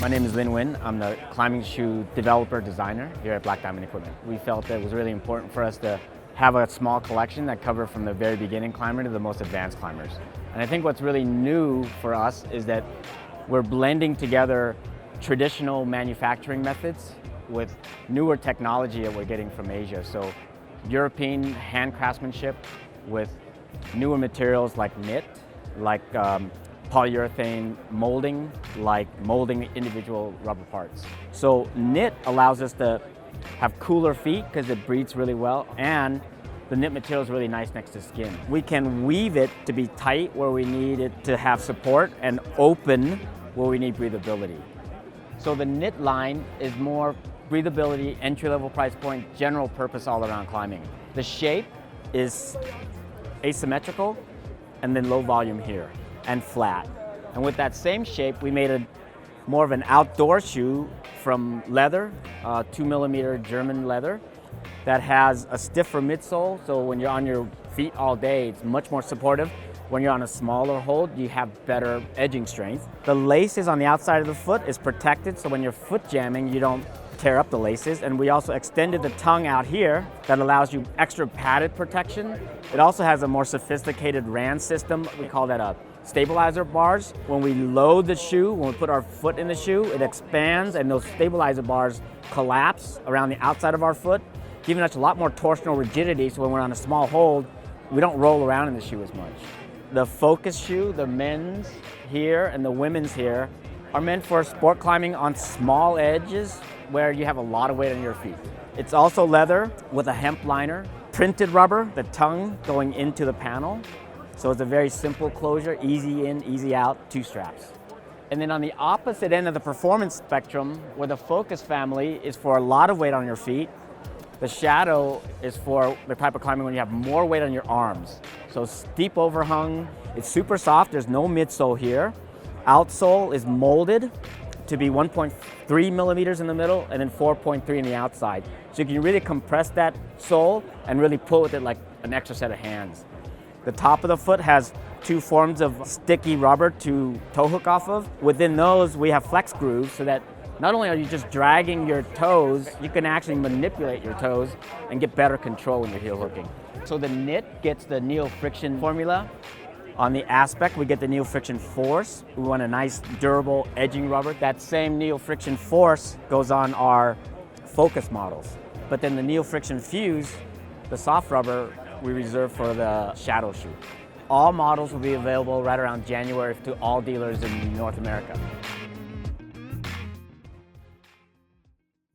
My name is Lin Win. I'm the climbing shoe developer designer here at Black Diamond Equipment. We felt that it was really important for us to have a small collection that covered from the very beginning climber to the most advanced climbers. And I think what's really new for us is that we're blending together traditional manufacturing methods with newer technology that we're getting from Asia. So European hand craftsmanship with newer materials like knit, like polyurethane molding, like molding individual rubber parts. So knit allows us to have cooler feet because it breathes really well, and the knit material is really nice next to skin. We can weave it to be tight where we need it to have support and open where we need breathability. So the knit line is more breathability, entry-level price point, general purpose all around climbing. The shape is asymmetrical and then low volume here and flat. And with that same shape, we made more of an outdoor shoe from leather, 2mm German leather, that has a stiffer midsole, so when you're on your feet all day, it's much more supportive. When you're on a smaller hold, you have better edging strength. The laces on the outside of the foot is protected, so when you're foot jamming, you don't tear up the laces. And we also extended the tongue out here that allows you extra padded protection. It also has a more sophisticated RAN system. We call that a stabilizer bars. When we load the shoe, when we put our foot in the shoe, it expands and those stabilizer bars collapse around the outside of our foot, giving us a lot more torsional rigidity, so when we're on a small hold, we don't roll around in the shoe as much. The focus shoe, the men's here and the women's here, are meant for sport climbing on small edges where you have a lot of weight on your feet. It's also leather with a hemp liner, printed rubber, the tongue going into the panel. So it's a very simple closure, easy in, easy out, 2 straps. And then on the opposite end of the performance spectrum, where the focus family is for a lot of weight on your feet, the shadow is for the type of climbing when you have more weight on your arms. So steep overhung, it's super soft, there's no midsole here. Outsole is molded to be 1.3 millimeters in the middle and then 4.3 in the outside. So you can really compress that sole and really pull with it like an extra set of hands. The top of the foot has 2 forms of sticky rubber to toe hook off of. Within those, we have flex grooves so that not only are you just dragging your toes, you can actually manipulate your toes and get better control when you're heel hooking. So the knit gets the neo friction formula. On the aspect, we get the neo friction force. We want a nice, durable edging rubber. That same neo friction force goes on our focus models. But then the neo friction fuse, the soft rubber, we reserve for the shadow shoe. All models will be available right around January to all dealers in North America.